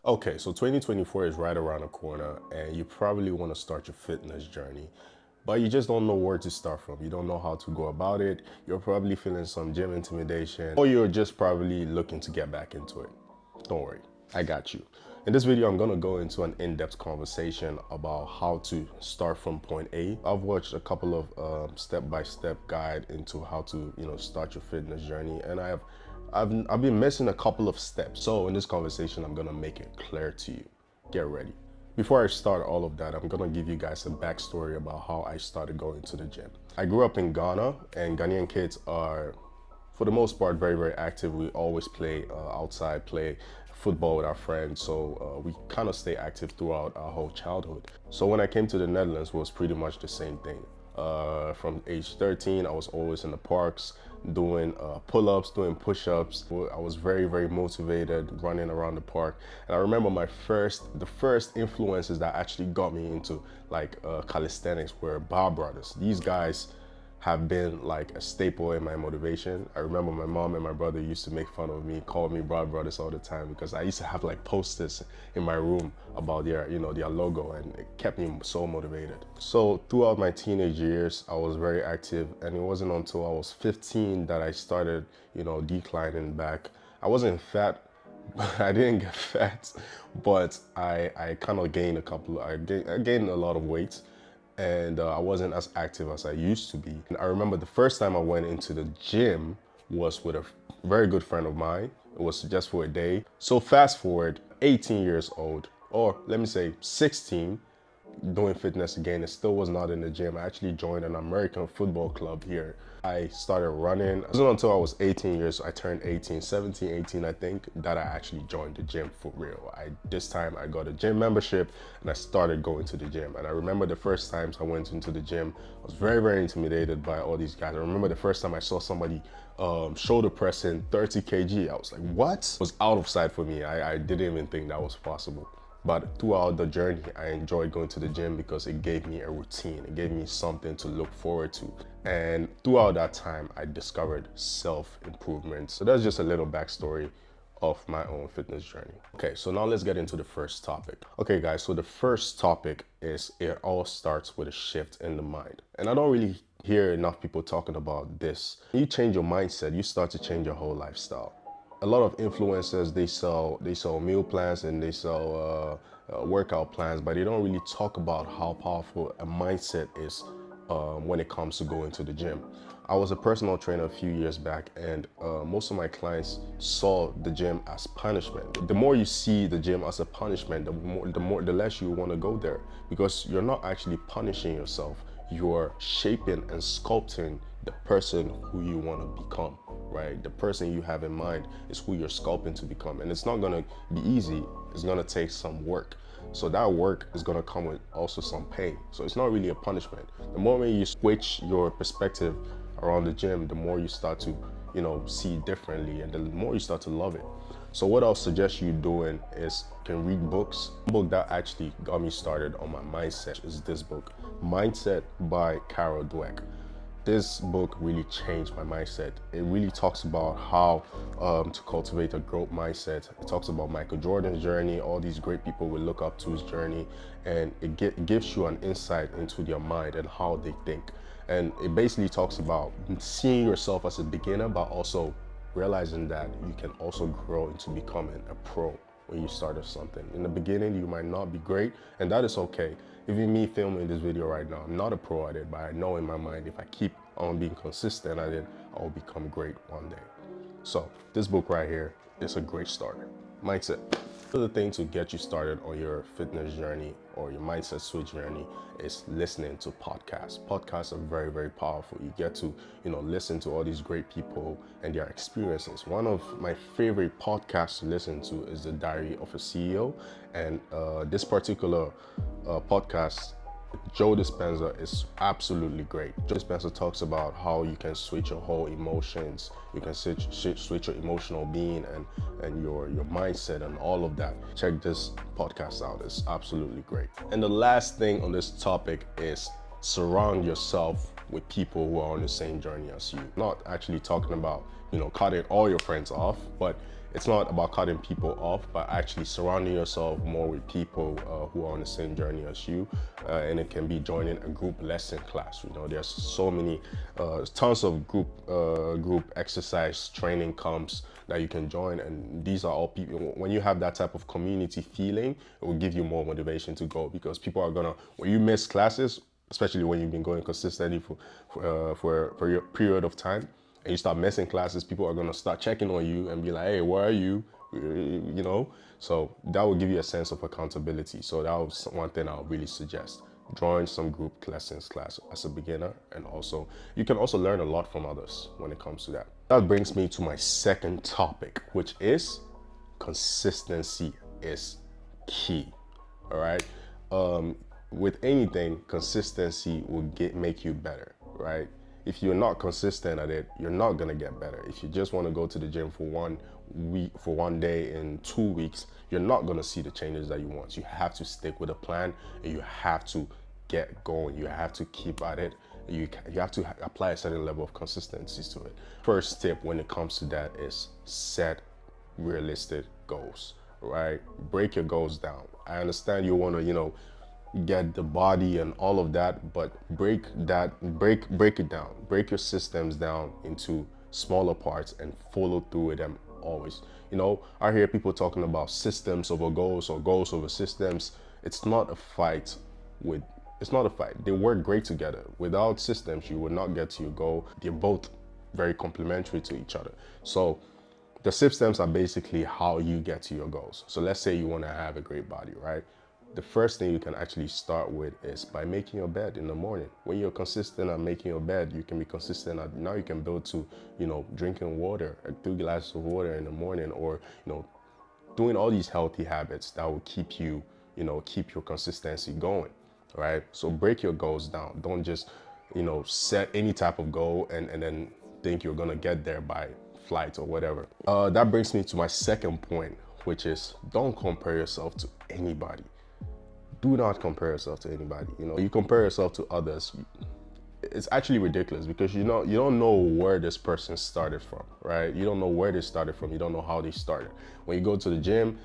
Okay, so 2024 is right around the corner, and you probably want to start your fitness journey, but you just don't know where to start from. You don't know how to go about it. You're probably feeling some gym intimidation, or you're just probably looking to get back into it. Don't worry, I got you. In this video, I'm gonna go into an in-depth conversation about how to start from point A. I've watched a couple of step-by-step guide into how to, start your fitness journey, and I've been missing a couple of steps. So in this conversation, I'm gonna make it clear to you. Get ready. Before I start all of that, I'm gonna give you guys a backstory about how I started going to the gym. I grew up in Ghana, and Ghanaian kids are, for the most part, very, very active. We always play outside, play football with our friends. So we kind of stay active throughout our whole childhood. So when I came to the Netherlands, it was pretty much the same thing. From age 13, I was always in the parks doing pull-ups, doing push-ups. I was very, very motivated running around the park. And I remember the first influences that actually got me into like calisthenics were Bar Brothers. These guys have been like a staple in my motivation. I remember my mom and my brother used to make fun of me, call me Broad Brothers all the time because I used to have like posters in my room about their logo, and it kept me so motivated. So throughout my teenage years, I was very active, and it wasn't until I was 15 that I started, declining back. I wasn't fat. I didn't get fat, but I kind of gained I gained a lot of weight, and I wasn't as active as I used to be. And I remember the first time I went into the gym was with a very good friend of mine. It was just for a day. So fast forward, 18 years old, or let me say 16, doing fitness again. It still was not in the gym. I actually joined an American football club here. I started running. It wasn't until I was 18 years, I turned 18, 17, 18, I think, that I actually joined the gym for real. This time I got a gym membership and I started going to the gym. And I remember the first times I went into the gym, I was very, very intimidated by all these guys. I remember the first time I saw somebody shoulder pressing 30 kg. I was like, what? It was out of sight for me. I didn't even think that was possible. But throughout the journey, I enjoyed going to the gym because it gave me a routine. It gave me something to look forward to. And throughout that time, I discovered self-improvement. So that's just a little backstory of my own fitness journey. Okay, so now let's get into the first topic. Okay, guys, so the first topic is it all starts with a shift in the mind. And I don't really hear enough people talking about this. When you change your mindset, you start to change your whole lifestyle. A lot of influencers, they sell meal plans and they sell workout plans, but they don't really talk about how powerful a mindset is when it comes to going to the gym. I was a personal trainer a few years back, and most of my clients saw the gym as punishment. The more you see the gym as a punishment, the less you want to go there, because you're not actually punishing yourself. You're shaping and sculpting the person who you want to become, right? The person you have in mind is who you're sculpting to become. And it's not going to be easy. It's going to take some work. So that work is going to come with also some pain. So it's not really a punishment. The moment you switch your perspective around the gym, the more you start to, see differently, and the more you start to love it. So what I'll suggest you doing is you can read books. The book that actually got me started on my mindset is this book, Mindset by Carol Dweck. This book really changed my mindset. It really talks about how to cultivate a growth mindset. It talks about Michael Jordan's journey, all these great people we look up to his journey, and it gives you an insight into their mind and how they think. And it basically talks about seeing yourself as a beginner, but also realizing that you can also grow into becoming a pro when you start something. In the beginning, you might not be great, and that is okay. Even me filming this video right now, I'm not a pro at it, but I know in my mind, if I keep on being consistent at it, I'll become great one day. So this book right here is a great starter. Mindset. Another thing to get you started on your fitness journey or your mindset switch journey is listening to podcasts. Podcasts are very, very powerful. You get to, listen to all these great people and their experiences. One of my favorite podcasts to listen to is The Diary of a CEO. And this particular podcast, Joe Dispenza, is absolutely great. Joe Dispenza talks about how you can switch your whole emotions, you can switch your emotional being and your mindset and all of that. Check this podcast out, it's absolutely great. And the last thing on this topic is surround yourself with people who are on the same journey as you. Not actually talking about, cutting all your friends off, but it's not about cutting people off, but actually surrounding yourself more with people who are on the same journey as you. And it can be joining a group lesson class. You know, there's so many, tons of group exercise training camps that you can join, and these are all people. When you have that type of community feeling, it will give you more motivation to go, because people are gonna, when you miss classes, especially when you've been going consistently for your period of time, and you start missing classes, people are gonna start checking on you and be like, hey, where are you? You know, so that will give you a sense of accountability. So that was one thing I would really suggest. Join some group lessons class as a beginner, and also you can also learn a lot from others when it comes to that. That brings me to my second topic, which is consistency is key. All right. With anything, consistency will make you better, right? If you're not consistent at it, you're not gonna get better. If you just want to go to the gym for 1 week, for 1 day in 2 weeks, you're not gonna see the changes that you want. You have to stick with a plan, and you have to get going. You have to keep at it. You have to apply a certain level of consistency to it. First tip when it comes to that is set realistic goals, right? Break your goals down. I understand you want to, get the body and all of that, but break it down. Break your systems down into smaller parts and follow through with them always. I hear people talking about systems over goals or goals over systems. It's not a fight. They work great together. Without systems, you will not get to your goal. They're both very complementary to each other. So the systems are basically how you get to your goals. So let's say you want to have a great body, right? The first thing you can actually start with is by making your bed in the morning. When you're consistent at making your bed, you can be consistent at, now you can build to, drinking water, 2 glasses of water in the morning, or, doing all these healthy habits that will keep you, keep your consistency going, right? So break your goals down. Don't just, set any type of goal and then think you're gonna get there by flight or whatever. That brings me to my second point, which is don't compare yourself to anybody. Do not compare yourself to anybody. You compare yourself to others, it's actually ridiculous, because you don't know where this person started from, right? You don't know where they started from. You don't know how they started. When you go to the gym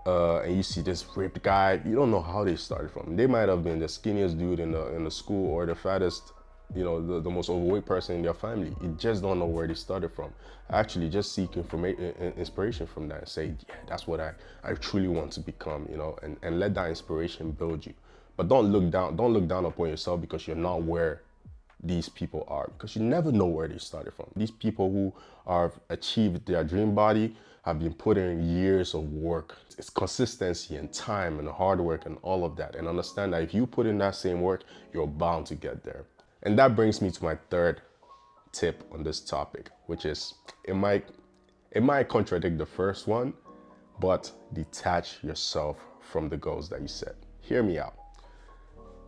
and you see this ripped guy, you don't know how they started from. They might have been the skinniest dude in the school, or the fattest, the most overweight person in their family. You just don't know where they started from. Actually, just seek inspiration from that and say, yeah, that's what I truly want to become, and let that inspiration build you. But don't look down upon yourself because you're not where these people are, because you never know where they started from. These people who have achieved their dream body have been putting in years of work. It's consistency and time and hard work and all of that. And understand that if you put in that same work, you're bound to get there. And that brings me to my third tip on this topic, which is, it might contradict the first one, but detach yourself from the goals that you set. Hear me out.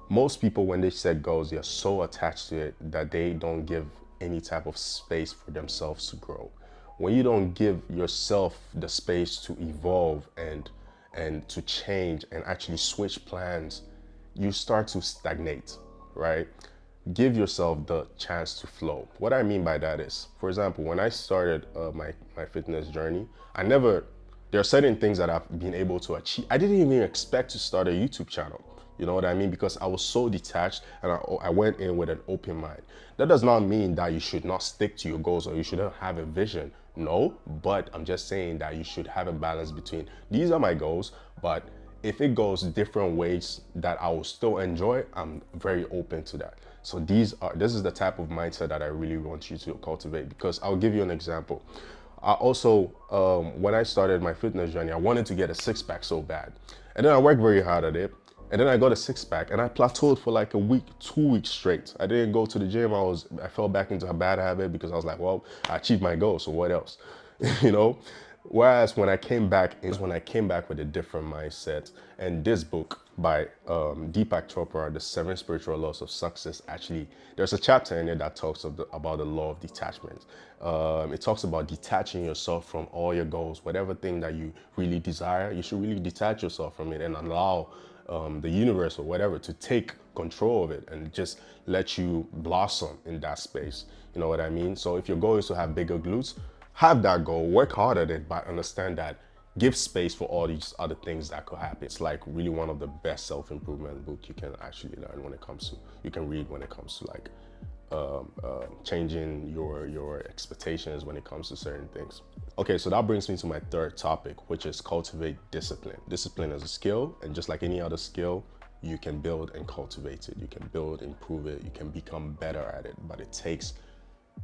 Most people, when they set goals, they're so attached to it that they don't give any type of space for themselves to grow. When you don't give yourself the space to evolve and to change and actually switch plans, you start to stagnate, right? Give yourself the chance to flow. What I mean by that is, for example, when I started my fitness journey, there are certain things that I've been able to achieve. I didn't even expect to start a YouTube channel. You know what I mean? Because I was so detached, and I went in with an open mind. That does not mean that you should not stick to your goals or you shouldn't have a vision. No, but I'm just saying that you should have a balance between, these are my goals, but if it goes different ways that I will still enjoy, I'm very open to that. So this is the type of mindset that I really want you to cultivate, because I'll give you an example. I also, when I started my fitness journey, I wanted to get a six-pack so bad. And then I worked very hard at it. And then I got a six-pack, and I plateaued for like a week, 2 weeks straight. I didn't go to the gym. I fell back into a bad habit, because I was like, well, I achieved my goal, so what else? Whereas when I came back with a different mindset. And this book by Deepak Chopra, The 7 Spiritual Laws of Success, actually, there's a chapter in it that talks about the law of detachment. It talks about detaching yourself from all your goals. Whatever thing that you really desire, you should really detach yourself from it and allow the universe or whatever to take control of it and just let you blossom in that space. You know what I mean? So if your goal is to have bigger glutes, have that goal, work hard at it, but understand that give space for all these other things that could happen. It's like really one of the best self-improvement book you can actually learn when it comes to, you can read when it comes to like changing your expectations when it comes to certain things. Okay, so that brings me to my third topic, which is cultivate discipline. Discipline is a skill, and just like any other skill, you can build and cultivate it. You can build, improve it, you can become better at it, but it takes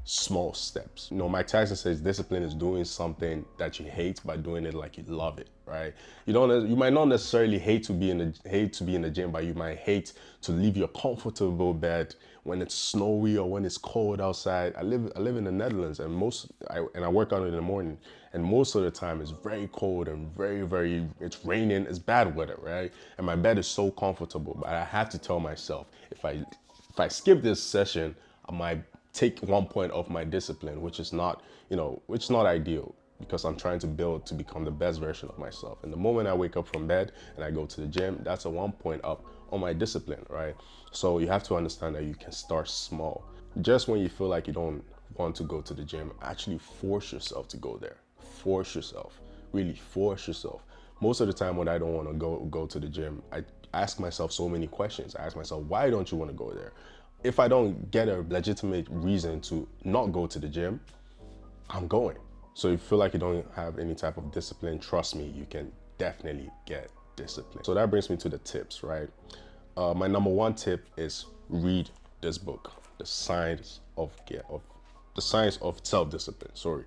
small steps. You know, Mike Tyson says discipline is doing something that you hate by doing it like you love it, right? You might not necessarily hate to be in the gym, but you might hate to leave your comfortable bed when it's snowy or when it's cold outside. I live in the Netherlands, and I work out in the morning, and most of the time it's very cold and very it's raining, it's bad weather, right? And my bed is so comfortable, but I have to tell myself if I skip this session, I might take 1 point off my discipline, which is not, which is not ideal, because I'm trying to build to become the best version of myself. And the moment I wake up from bed and I go to the gym, that's a 1 point up on my discipline, right? So you have to understand that you can start small. Just when you feel like you don't want to go to the gym, actually force yourself to go there. Force yourself, really force yourself. Most of the time when I don't want to go to the gym, I ask myself so many questions. I ask myself, why don't you want to go there? If I don't get a legitimate reason to not go to the gym, I'm going. So if you feel like you don't have any type of discipline, trust me, you can definitely get discipline. So that brings me to the tips, right? My number one tip is read this book, The Science of Self-Discipline. Sorry.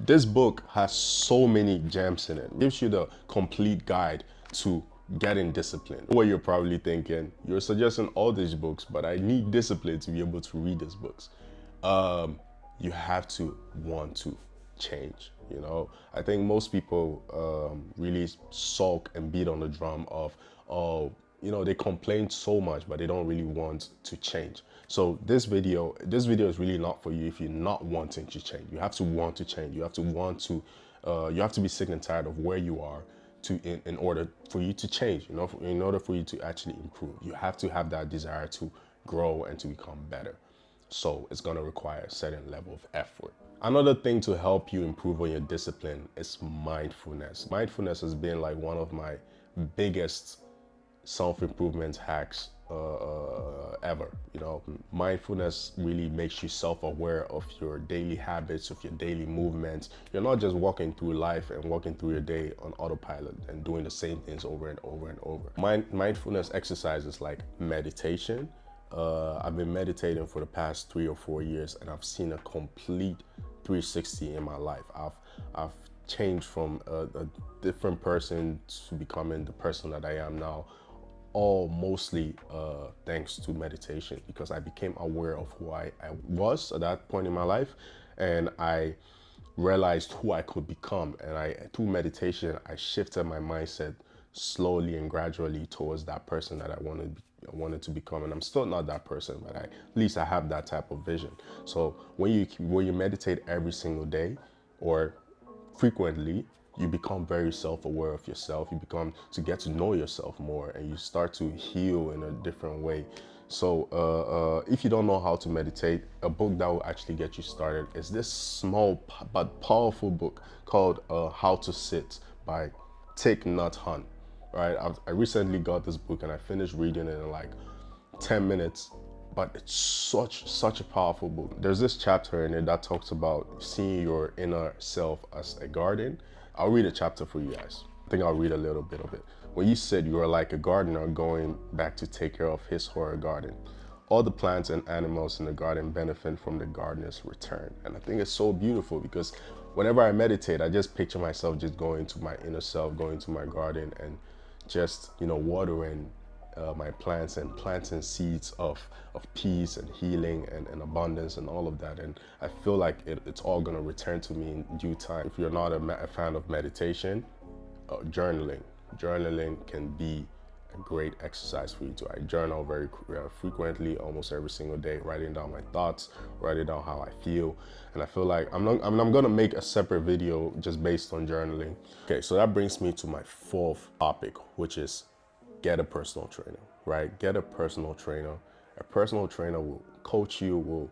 This book has so many gems in it. It gives you the complete guide to getting discipline. What you're probably thinking, you're suggesting all these books, but I need discipline to be able to read these books. You have to want to change. I think most people really sulk and beat on the drum of, oh, they complain so much, but they don't really want to change. So this video is really not for you if you're not wanting to change. You have to want to change. You have to want to, you have to be sick and tired of where you are in order for you to change, in order for you to actually improve. You have to have that desire to grow and to become better. So it's going to require a certain level of effort. Another thing to help you improve on your discipline is mindfulness. Mindfulness has been like one of my biggest self-improvement hacks ever. Mindfulness really makes you self-aware of your daily habits, of your daily movements. You're not just walking through life and walking through your day on autopilot and doing the same things over and over and over. Mindfulness exercises like meditation. I've been meditating for the past 3 or 4 years, and I've seen a complete 360 in my life. I've changed from a different person to becoming the person that I am now, all mostly thanks to meditation, because I became aware of who I was at that point in my life, and I realized who I could become. And through meditation, I shifted my mindset slowly and gradually towards that person that I wanted to become. And I'm still not that person, but at least I have that type of vision. So when you meditate every single day or frequently, you become very self-aware of yourself. You become to get to know yourself more, and you start to heal in a different way. So if you don't know how to meditate, a book that will actually get you started is this small but powerful book called How to Sit by Thich Nhat Hanh. Right? I recently got this book and I finished reading it in like 10 minutes. But it's such a powerful book. There's this chapter in it that talks about seeing your inner self as a garden. I'll read a chapter for you guys. I think I'll read a little bit of it. When you said you are like a gardener going back to take care of his or her garden. All the plants and animals in the garden benefit from the gardener's return. And I think it's so beautiful, because whenever I meditate, I just picture myself just going to my inner self, going to my garden and just, watering my plants and planting seeds of peace and healing and abundance and all of that. And I feel like it's all going to return to me in due time. If you're not a fan of meditation, journaling can be a great exercise for you too. I journal very frequently, almost every single day, writing down my thoughts, writing down how I feel. And I feel like I'm going to make a separate video just based on journaling. Okay, so that brings me to my fourth topic, which is get a personal trainer, right? Get a personal trainer. A personal trainer will coach you, will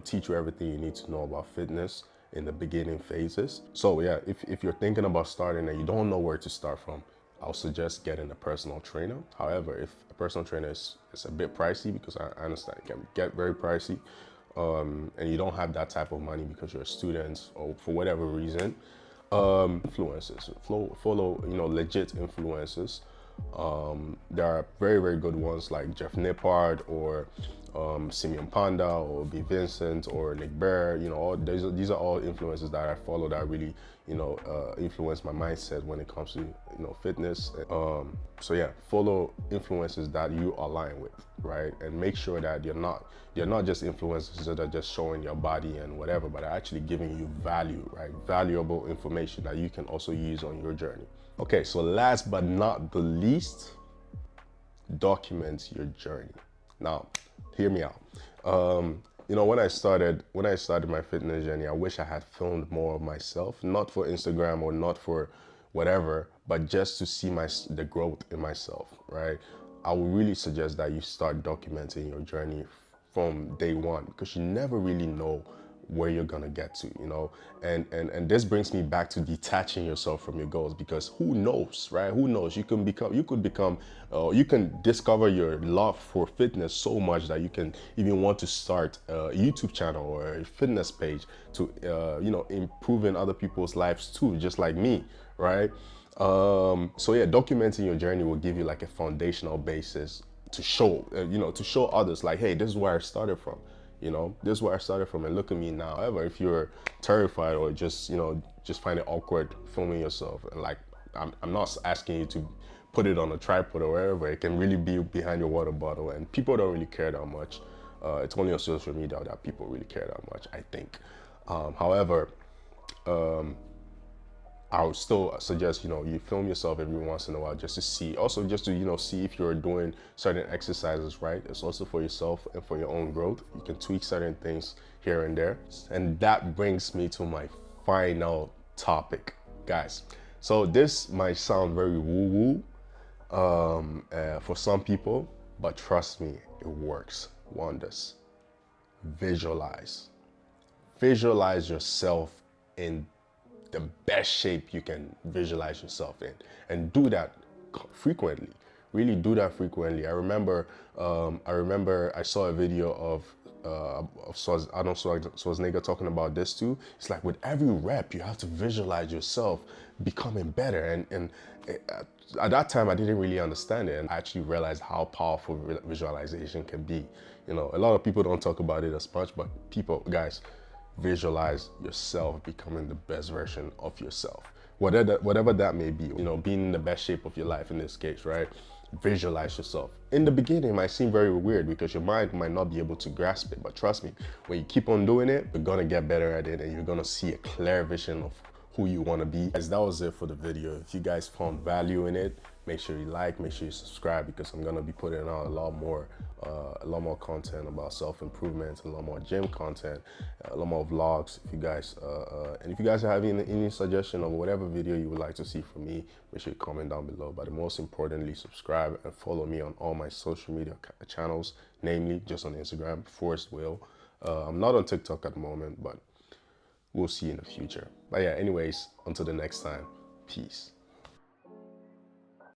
teach you everything you need to know about fitness, in the beginning phases. So yeah, if you're thinking about starting and you don't know where to start from, I'll suggest getting a personal trainer. However, if a personal trainer is a bit pricey, because I understand it can get very pricey, and you don't have that type of money because you're a student or for whatever reason, influencers, follow, you know, legit influencers. There are very, very good ones like Jeff Nippard or Simeon Panda or B. Vincent or Nick Bear. You know, these are all influencers that I follow that really, you know, influence my mindset when it comes to, you know, fitness. So yeah, follow influencers that you align with, right? And make sure that you're not just influencers that are just showing your body and whatever, but are actually giving you value, right? Valuable information that you can also use on your journey. Okay, so last but not the least, document your journey. Now, hear me out. You know, when I started my fitness journey, I wish I had filmed more of myself, not for Instagram or not for whatever, but just to see the growth in myself, right? I would really suggest that you start documenting your journey from day one, because you never really know where you're gonna get to, you know. And this brings me back to detaching yourself from your goals, because who knows, right? Who knows? You can discover your love for fitness so much that you can even want to start a YouTube channel or a fitness page to you know, improving other people's lives too, just like me, right? So yeah, documenting your journey will give you like a foundational basis to show, you know, to show others like, hey, this is where I started from. You know, this is where I started from, and look at me now. However, if you're terrified or just, you know, just find it awkward filming yourself, and like, I'm not asking you to put it on a tripod or wherever. It can really be behind your water bottle, and people don't really care that much. It's only on social media that people really care that much, I think. However, I would still suggest, you know, you film yourself every once in a while just to see, also just to, you know, see if you're doing certain exercises right. It's also for yourself and for your own growth. You can tweak certain things here and there. And that brings me to my final topic, guys. So this might sound very woo-woo for some people, but trust me, it works wonders. Visualize. Visualize yourself in the best shape you can visualize yourself in, and do that frequently. Really do that frequently. I remember I saw a video of Arnold Schwarzenegger talking about this too. It's like with every rep, you have to visualize yourself becoming better. And at that time, I didn't really understand it, and I actually realized how powerful visualization can be. You know, a lot of people don't talk about it as much, but people, guys, visualize yourself becoming the best version of yourself, whatever that may be. You know, being in the best shape of your life in this case, right? Visualize yourself. In the beginning, it might seem very weird because your mind might not be able to grasp it, but trust me, when you keep on doing it, you're gonna get better at it, and you're gonna see a clear vision of who you want to be. Guys, that was it for the video. If you guys found value in it, make sure you like, make sure you subscribe, because I'm gonna be putting out a lot more content about self-improvement, a lot more gym content, a lot more vlogs. If you guys and if you guys are having any suggestion of whatever video you would like to see from me, make sure you comment down below. But most importantly, subscribe and follow me on all my social media channels, namely just on Instagram, Forrest Will. I'm not on TikTok at the moment, but we'll see in the future. But yeah, anyways, until the next time, peace.